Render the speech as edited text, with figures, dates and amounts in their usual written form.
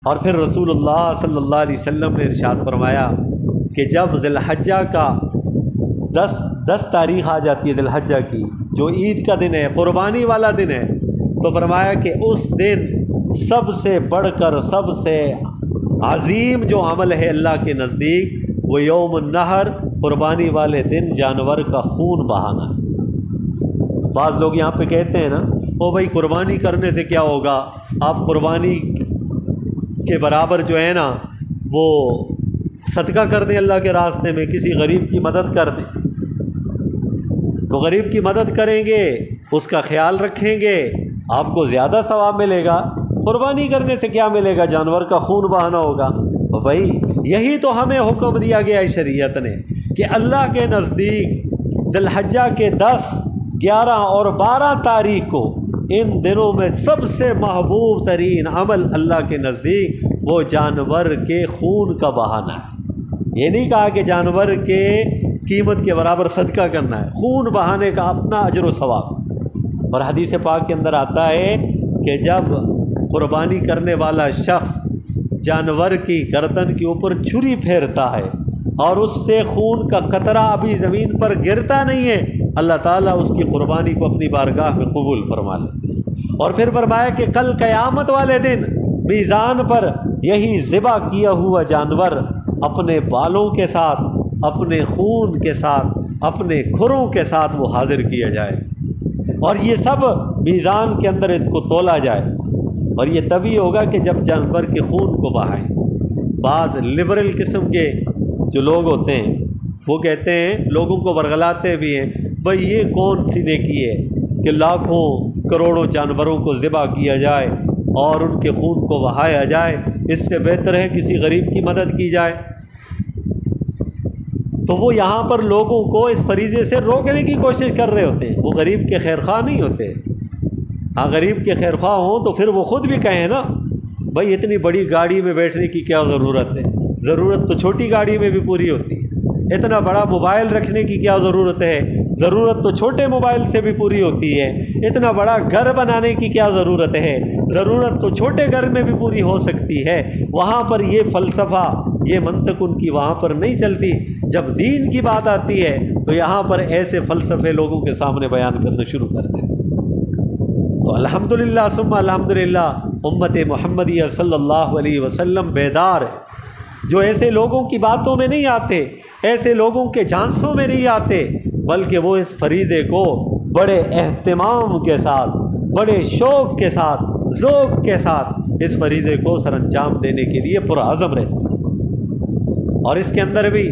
اور پھر رسول اللہ صلی اللہ علیہ وسلم نے ارشاد فرمایا کہ جب ذی الحجہ کا 10 تاریخ آ جاتی ہے ذی الحجہ کی، جو عید کا دن ہے، قربانی والا دن ہے، تو فرمایا کہ اس دن سب سے بڑھ کر سب سے عظیم جو عمل ہے اللہ کے نزدیک وہ یوم النحر، قربانی والے دن جانور کا خون بہانا ہے۔ بعض لوگ یہاں پہ کہتے ہیں نا، او بھائی قربانی کرنے سے کیا ہوگا، آپ قربانی کے برابر جو ہے نا وہ صدقہ کر دیں اللہ کے راستے میں، کسی غریب کی مدد کر دیں، تو غریب کی مدد کریں گے، اس کا خیال رکھیں گے، آپ کو زیادہ ثواب ملے گا۔ قربانی کرنے سے کیا ملے گا، جانور کا خون بہانا ہوگا۔ تو بھائی یہی تو ہمیں حکم دیا گیا ہے شریعت نے کہ اللہ کے نزدیک ذی الحجہ کے 10، 11 اور 12 تاریخ کو ان دنوں میں سب سے محبوب ترین عمل اللہ کے نزدیک وہ جانور کے خون کا بہانا ہے۔ یہ نہیں کہا کہ جانور کے قیمت کے برابر صدقہ کرنا ہے، خون بہانے کا اپنا اجر و ثواب۔ اور حدیث پاک کے اندر آتا ہے کہ جب قربانی کرنے والا شخص جانور کی گردن کے اوپر چھری پھیرتا ہے اور اس سے خون کا قطرہ ابھی زمین پر گرتا نہیں ہے، اللہ تعالیٰ اس کی قربانی کو اپنی بارگاہ میں قبول فرما لیتے ہیں۔ اور پھر فرمایا کہ کل قیامت والے دن میزان پر یہی ذبح کیا ہوا جانور اپنے بالوں کے ساتھ، اپنے خون کے ساتھ، اپنے کھروں کے ساتھ وہ حاضر کیا جائے، اور یہ سب میزان کے اندر اس کو تولا جائے۔ اور یہ تبھی ہوگا کہ جب جانور کے خون کو بہائیں۔ بعض لبرل قسم کے جو لوگ ہوتے ہیں وہ کہتے ہیں، لوگوں کو ورغلاتے بھی ہیں، بھئی یہ کون سی نیکی ہے کہ لاکھوں کروڑوں جانوروں کو ذبح کیا جائے اور ان کے خون کو بہایا جائے، اس سے بہتر ہے کسی غریب کی مدد کی جائے۔ تو وہ یہاں پر لوگوں کو اس فریضے سے روکنے کی کوشش کر رہے ہوتے ہیں، وہ غریب کے خیر خواہ نہیں ہوتے۔ ہاں غریب کے خیر خواہ ہوں تو پھر وہ خود بھی کہیں نا، بھائی اتنی بڑی گاڑی میں بیٹھنے کی کیا ضرورت ہے، ضرورت تو چھوٹی گاڑی میں بھی پوری ہوتی ہے۔ اتنا بڑا موبائل رکھنے کی کیا ضرورت ہے، ضرورت تو چھوٹے موبائل سے بھی پوری ہوتی ہے۔ اتنا بڑا گھر بنانے کی کیا ضرورت ہے، ضرورت تو چھوٹے گھر میں بھی پوری ہو سکتی ہے۔ وہاں پر یہ فلسفہ، یہ منطق ان کی وہاں پر نہیں چلتی۔ جب دین کی بات آتی ہے تو یہاں پر ایسے فلسفے لوگوں کے سامنے بیان کرنا شروع کر دیں۔ تو الحمدللہ ثم الحمدللہ امت محمدیہ صلی اللہ علیہ وسلم بیدار ہے، جو ایسے لوگوں کی باتوں میں نہیں آتے، ایسے لوگوں کے جھانسوں میں نہیں آتے، بلکہ وہ اس فریضے کو بڑے اہتمام کے ساتھ، بڑے شوق کے ساتھ، ذوق کے ساتھ اس فریضے کو سر انجام دینے کے لیے پرعزم رہتے ہیں۔ اور اس کے اندر بھی